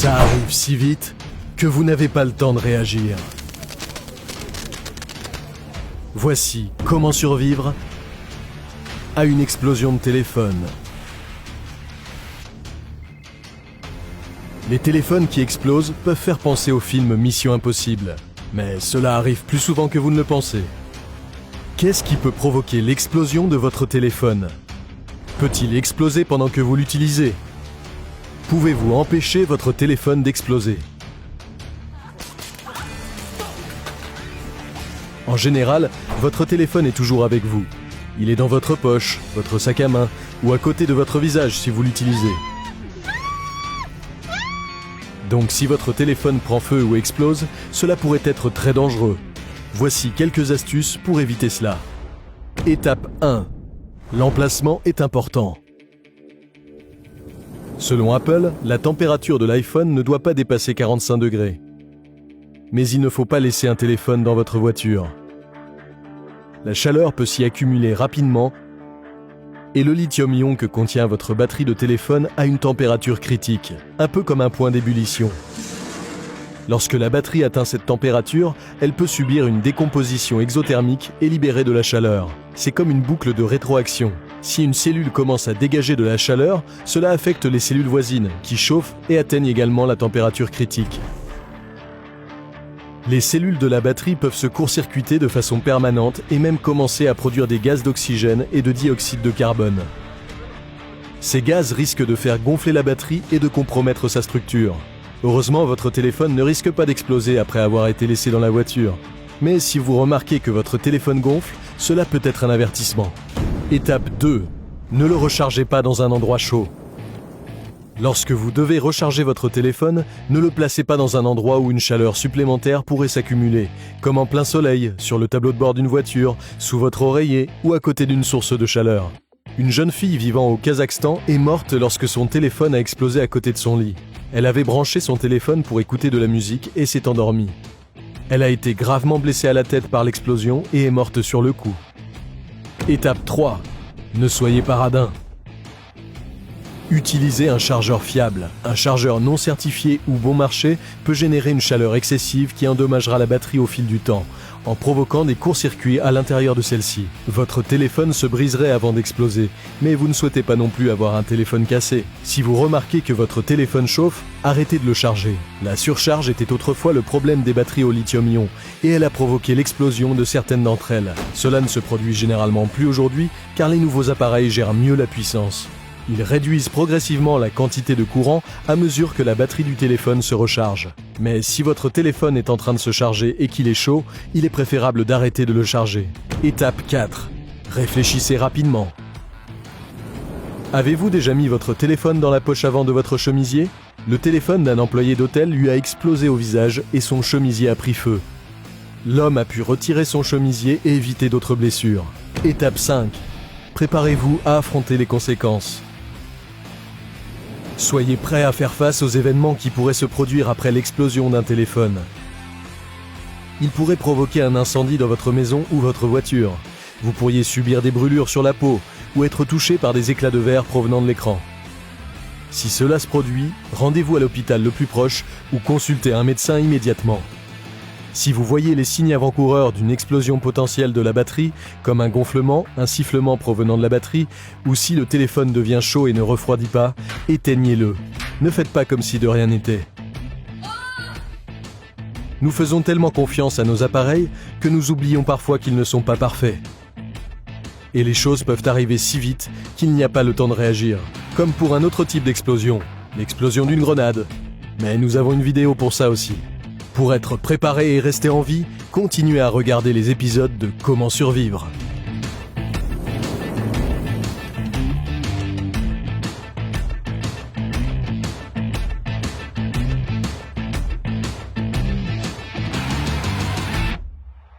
Ça arrive si vite que vous n'avez pas le temps de réagir. Voici comment survivre à une explosion de téléphone. Les téléphones qui explosent peuvent faire penser au film Mission Impossible, mais cela arrive plus souvent que vous ne le pensez. Qu'est-ce qui peut provoquer l'explosion de votre téléphone? Peut-il exploser pendant que vous l'utilisez? Pouvez-vous empêcher votre téléphone d'exploser? En général, votre téléphone est toujours avec vous. Il est dans votre poche, votre sac à main ou à côté de votre visage si vous l'utilisez. Donc si votre téléphone prend feu ou explose, cela pourrait être très dangereux. Voici quelques astuces pour éviter cela. Étape 1. L'emplacement est important. Selon Apple, la température de l'iPhone ne doit pas dépasser 45 degrés. Mais il ne faut pas laisser un téléphone dans votre voiture. La chaleur peut s'y accumuler rapidement et le lithium-ion que contient votre batterie de téléphone a une température critique, un peu comme un point d'ébullition. Lorsque la batterie atteint cette température, elle peut subir une décomposition exothermique et libérer de la chaleur. C'est comme une boucle de rétroaction. Si une cellule commence à dégager de la chaleur, cela affecte les cellules voisines, qui chauffent et atteignent également la température critique. Les cellules de la batterie peuvent se court-circuiter de façon permanente et même commencer à produire des gaz d'oxygène et de dioxyde de carbone. Ces gaz risquent de faire gonfler la batterie et de compromettre sa structure. Heureusement, votre téléphone ne risque pas d'exploser après avoir été laissé dans la voiture. Mais si vous remarquez que votre téléphone gonfle, cela peut être un avertissement. Étape 2. Ne le rechargez pas dans un endroit chaud. Lorsque vous devez recharger votre téléphone, ne le placez pas dans un endroit où une chaleur supplémentaire pourrait s'accumuler, comme en plein soleil, sur le tableau de bord d'une voiture, sous votre oreiller ou à côté d'une source de chaleur. Une jeune fille vivant au Kazakhstan est morte lorsque son téléphone a explosé à côté de son lit. Elle avait branché son téléphone pour écouter de la musique et s'est endormie. Elle a été gravement blessée à la tête par l'explosion et est morte sur le coup. Étape 3. Ne soyez pas radin. Utilisez un chargeur fiable. Un chargeur non certifié ou bon marché peut générer une chaleur excessive qui endommagera la batterie au fil du temps, en provoquant des courts-circuits à l'intérieur de celle-ci. Votre téléphone se briserait avant d'exploser, mais vous ne souhaitez pas non plus avoir un téléphone cassé. Si vous remarquez que votre téléphone chauffe, arrêtez de le charger. La surcharge était autrefois le problème des batteries au lithium-ion, et elle a provoqué l'explosion de certaines d'entre elles. Cela ne se produit généralement plus aujourd'hui, car les nouveaux appareils gèrent mieux la puissance. Ils réduisent progressivement la quantité de courant à mesure que la batterie du téléphone se recharge. Mais si votre téléphone est en train de se charger et qu'il est chaud, il est préférable d'arrêter de le charger. Étape 4. Réfléchissez rapidement. Avez-vous déjà mis votre téléphone dans la poche avant de votre chemisier? Le téléphone d'un employé d'hôtel lui a explosé au visage et son chemisier a pris feu. L'homme a pu retirer son chemisier et éviter d'autres blessures. Étape 5. Préparez-vous à affronter les conséquences. Soyez prêt à faire face aux événements qui pourraient se produire après l'explosion d'un téléphone. Il pourrait provoquer un incendie dans votre maison ou votre voiture. Vous pourriez subir des brûlures sur la peau ou être touché par des éclats de verre provenant de l'écran. Si cela se produit, rendez-vous à l'hôpital le plus proche ou consultez un médecin immédiatement. Si vous voyez les signes avant-coureurs d'une explosion potentielle de la batterie, comme un gonflement, un sifflement provenant de la batterie, ou si le téléphone devient chaud et ne refroidit pas, éteignez-le. Ne faites pas comme si de rien n'était. Nous faisons tellement confiance à nos appareils que nous oublions parfois qu'ils ne sont pas parfaits. Et les choses peuvent arriver si vite qu'il n'y a pas le temps de réagir. Comme pour un autre type d'explosion, l'explosion d'une grenade. Mais nous avons une vidéo pour ça aussi. Pour être préparé et rester en vie, continuez à regarder les épisodes de Comment survivre.